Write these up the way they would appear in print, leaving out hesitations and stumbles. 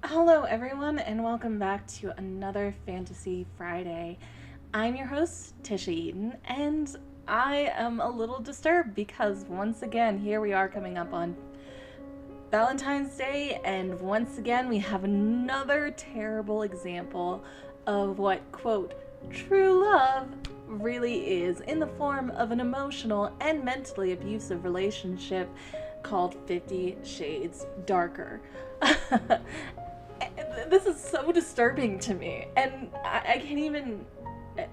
Hello, everyone, and welcome back to another Fantasy Friday. I'm your host, Tisha Eden, and I am a little disturbed because once again, here we are coming up on Valentine's Day, and once again, we have another terrible example of what, quote, true love really is in the form of an emotional and mentally abusive relationship called 50 Shades Darker. This is so disturbing to me, and I can't even.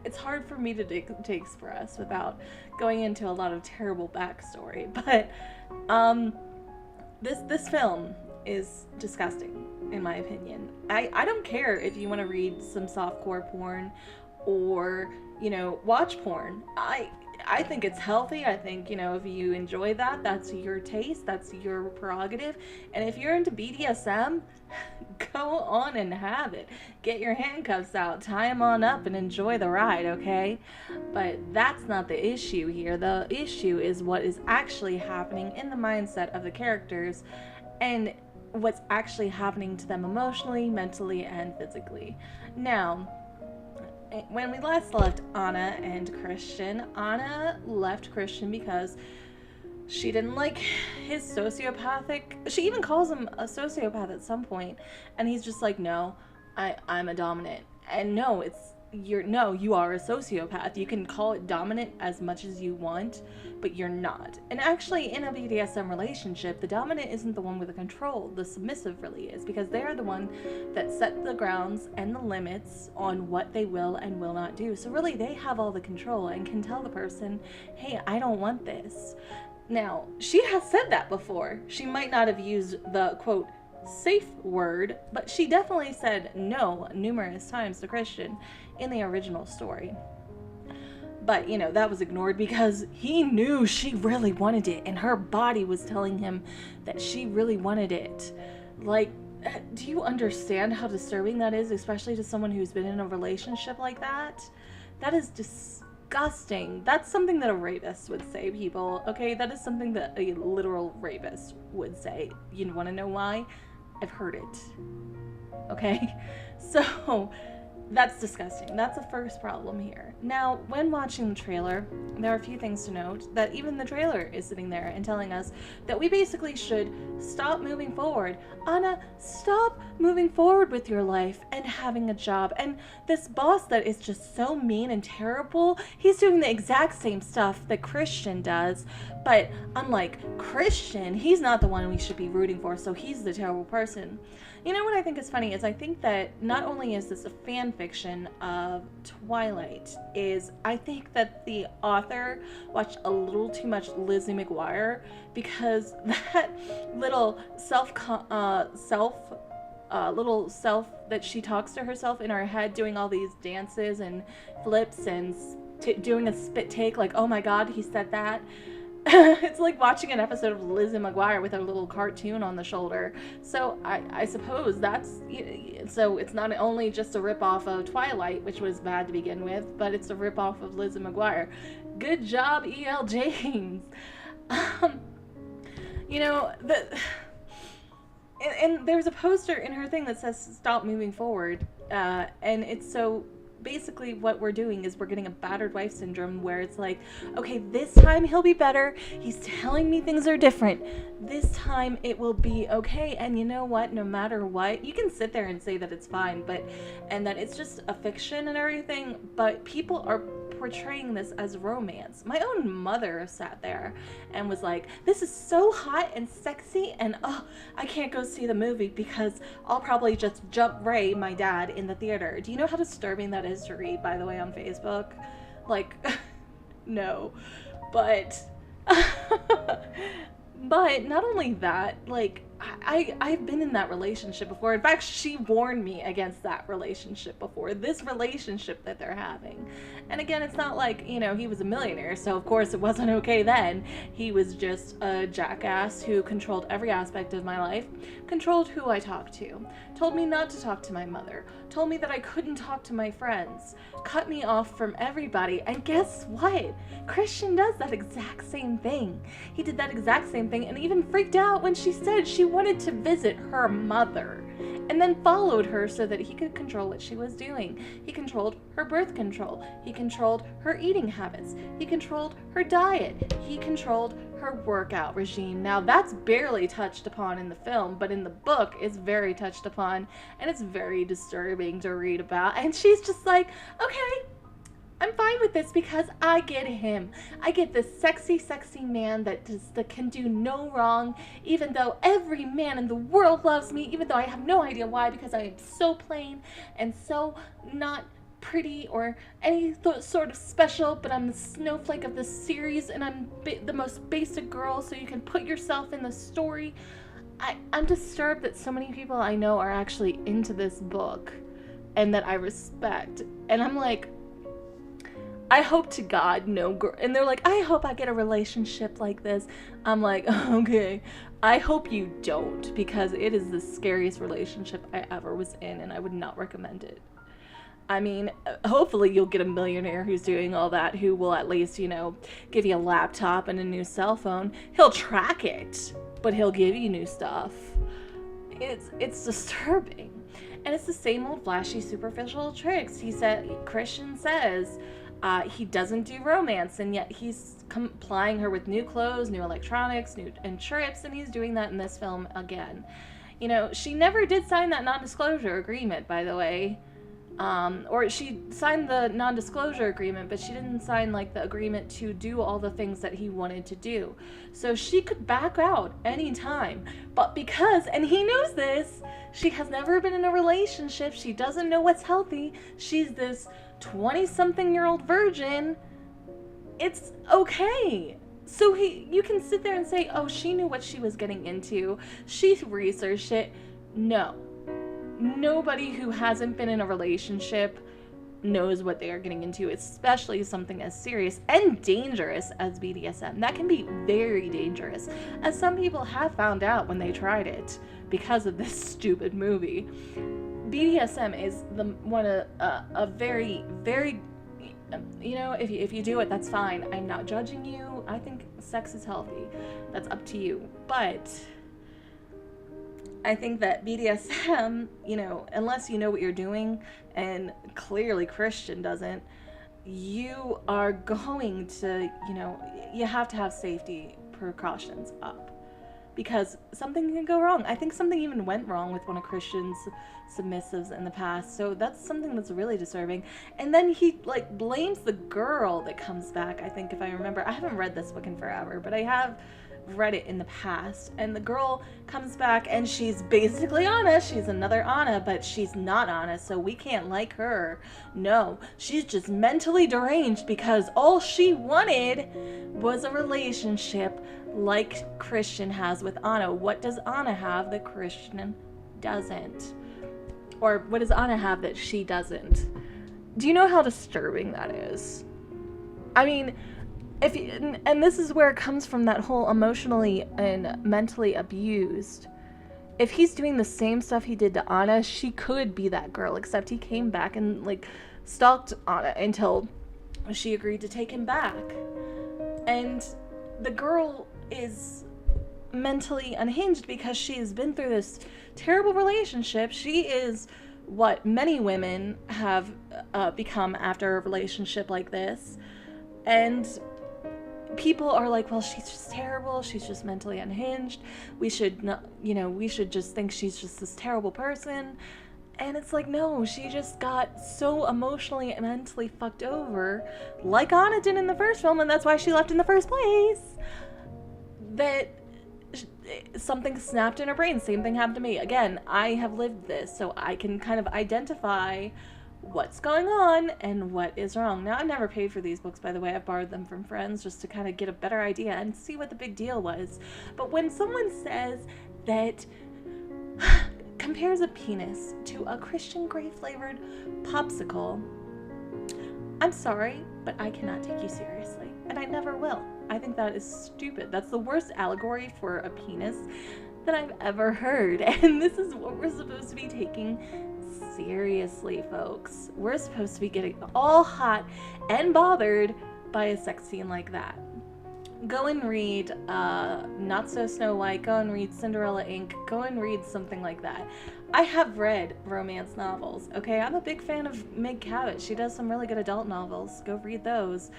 It's hard for me to express without going into a lot of terrible backstory. But this film is disgusting, in my opinion. I don't care if you want to read some softcore porn or watch porn. I think it's healthy. I think, if you enjoy that, that's your taste, that's your prerogative. And if you're into BDSM, go on and have it. Get your handcuffs out, tie them on up, and enjoy the ride, okay? But that's not the issue here. The issue is what is actually happening in the mindset of the characters and what's actually happening to them emotionally, mentally, and physically. Now, when we last left Anna and Christian, Anna left Christian because she didn't like his sociopathic. She even calls him a sociopath at some point, and he's just like, no, I'm a dominant. And no, you are a sociopath. You can call it dominant as much as you want, but you're not. And actually, in a BDSM relationship, the dominant isn't the one with the control. The submissive really is, because they are the one that set the grounds and the limits on what they will and will not do. So really, they have all the control and can tell the person, hey, I don't want this. Now, she has said that before. She might not have used the, quote, safe word, but she definitely said no numerous times to Christian in the original story. But, that was ignored because he knew she really wanted it, and her body was telling him that she really wanted it. Like, do you understand how disturbing that is, especially to someone who's been in a relationship like that? That is disgusting. That's something that a rapist would say, people. Okay, that is something that a literal rapist would say. You want to know why? I've heard it. Okay? So, that's disgusting. That's the first problem here. Now, when watching the trailer, there are a few things to note. That even the trailer is sitting there and telling us that we basically should stop moving forward. Anna, stop moving forward with your life and having a job. And this boss that is just so mean and terrible, he's doing the exact same stuff that Christian does. But unlike Christian, he's not the one we should be rooting for, so he's the terrible person. You know what I think is funny is I think that not only is this a fan fiction of Twilight, is I think that the author watched a little too much Lizzie McGuire, because that little self that she talks to herself in her head, doing all these dances and flips and doing a spit take, like, oh my god, he said that. It's like watching an episode of Lizzie McGuire with a little cartoon on the shoulder. So I suppose so it's not only just a ripoff of Twilight, which was bad to begin with, but it's a ripoff of Lizzie McGuire. Good job, E.L. James. And there's a poster in her thing that says stop moving forward, and it's so basically what we're doing is we're getting a battered wife syndrome, where it's like, okay, this time he'll be better, he's telling me things are different, this time it will be okay. And you know what, no matter what, you can sit there and say that it's fine, and that it's just a fiction and everything, but people are portraying this as romance. My own mother sat there and was like, this is so hot and sexy, and I can't go see the movie because I'll probably just jump Ray, my dad, in the theater. Do you know how disturbing that is to read, by the way, on Facebook? Like, no. But but not only that, like, I've been in that relationship before. In fact, she warned me against that relationship before, this relationship that they're having. And again, it's not like, he was a millionaire, so of course it wasn't okay then. He was just a jackass who controlled every aspect of my life, controlled who I talked to, told me not to talk to my mother, told me that I couldn't talk to my friends, cut me off from everybody. And guess what? Christian does that exact same thing. He did that exact same thing and even freaked out when she said she wanted to visit her mother and then followed her so that he could control what she was doing. He controlled her birth control. He controlled her eating habits. He controlled her diet. He controlled her workout regime. Now, that's barely touched upon in the film, but in the book, it's very touched upon, and it's very disturbing to read about. And she's just like, okay, I'm fine with this because I get him. I get this sexy, sexy man that can do no wrong, even though every man in the world loves me, even though I have no idea why, because I am so plain and so not pretty or any sort of special, but I'm the snowflake of this series, and I'm the most basic girl, so you can put yourself in the story. I'm disturbed that so many people I know are actually into this book and that I respect. And I'm like, I hope to God no girl, and they're like, I hope I get a relationship like this. I'm like, okay, I hope you don't, because it is the scariest relationship I ever was in, and I would not recommend it. I mean, hopefully you'll get a millionaire who's doing all that, who will at least, give you a laptop and a new cell phone. He'll track it, but he'll give you new stuff. It's disturbing. And it's the same old flashy, superficial tricks. Christian says, he doesn't do romance, and yet he's supplying her with new clothes, new electronics, and trips, and he's doing that in this film again. She never did sign that non-disclosure agreement, by the way. Or she signed the non-disclosure agreement, but she didn't sign, the agreement to do all the things that he wanted to do. So she could back out anytime. But because, and he knows this, she has never been in a relationship, she doesn't know what's healthy, she's this 20-something-year-old virgin, it's okay. So you can sit there and say, oh, she knew what she was getting into, she researched it. No. Nobody who hasn't been in a relationship knows what they are getting into, especially something as serious and dangerous as BDSM. That can be very dangerous, as some people have found out when they tried it because of this stupid movie. BDSM is a very, very, if you do it, that's fine. I'm not judging you. I think sex is healthy. That's up to you. But I think that BDSM, unless you know what you're doing, and clearly Christian doesn't, you are going to, you have to have safety precautions up. Because something can go wrong. I think something even went wrong with one of Christian's submissives in the past. So that's something that's really disturbing. And then he blames the girl that comes back, I think, if I remember. I haven't read this book in forever, but I have read it in the past. And the girl comes back and she's basically Anna. She's another Anna, but she's not Anna, so we can't like her. No, she's just mentally deranged because all she wanted was a relationship like Christian has with Anna. What does Anna have that Christian doesn't? Or what does Anna have that she doesn't? Do you know how disturbing that is? I mean, and this is where it comes from, that whole emotionally and mentally abused. If he's doing the same stuff he did to Anna, she could be that girl, except he came back and stalked Anna until she agreed to take him back. And the girl is mentally unhinged because she has been through this terrible relationship. She is what many women have become after a relationship like this. And people are like, well, she's just terrible. She's just mentally unhinged. We should not, we should just think she's just this terrible person. And it's like, no, she just got so emotionally and mentally fucked over, like Anna did in the first film, and that's why she left in the first place, that something snapped in her brain. Same thing happened to me. Again, I have lived this, so I can kind of identify what's going on and what is wrong. Now, I've never paid for these books, by the way. I've borrowed them from friends just to kind of get a better idea and see what the big deal was. But when someone says that compares a penis to a Christian Grey-flavored popsicle, I'm sorry, but I cannot take you seriously, and I never will. I think that is stupid. That's the worst allegory for a penis that I've ever heard, and this is what we're supposed to be taking seriously, folks. We're supposed to be getting all hot and bothered by a sex scene like that. go and read Not So Snow White, go and read Cinderella Inc., go and read something like that. I have read romance novels, okay? I'm a big fan of Meg Cabot. She does some really good adult novels. Go read those.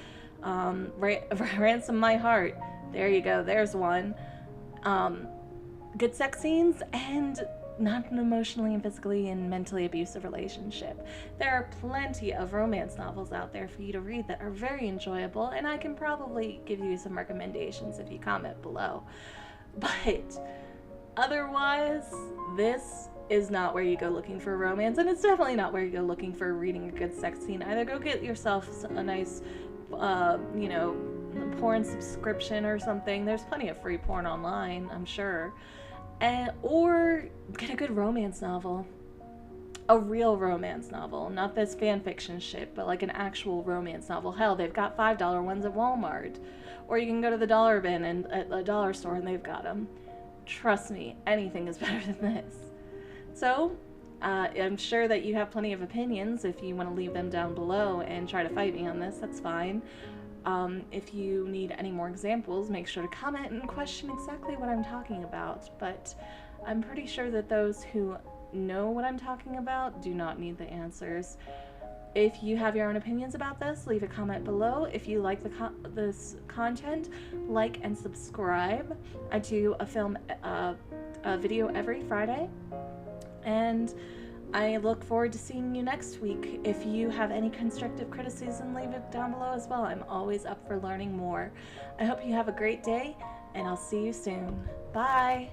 Ransom My Heart. There you go, there's one. Good sex scenes and not an emotionally and physically and mentally abusive relationship. There are plenty of romance novels out there for you to read that are very enjoyable, and I can probably give you some recommendations if you comment below. But otherwise, this is not where you go looking for romance, and it's definitely not where you go looking for reading a good sex scene either. Go get yourself a nice, porn subscription or something. There's plenty of free porn online, I'm sure. Or get a good romance novel. A real romance novel. Not this fan fiction shit, but like an actual romance novel. Hell, they've got $5 ones at Walmart. Or you can go to the dollar bin and at a dollar store and they've got them. Trust me, anything is better than this. So, I'm sure that you have plenty of opinions. If you want to leave them down below and try to fight me on this, that's fine. If you need any more examples, make sure to comment and question exactly what I'm talking about. But I'm pretty sure that those who know what I'm talking about do not need the answers. If you have your own opinions about this, leave a comment below. If you like this content, like and subscribe. I do a video every Friday, and I look forward to seeing you next week. If you have any constructive criticism, leave it down below as well. I'm always up for learning more. I hope you have a great day, and I'll see you soon. Bye!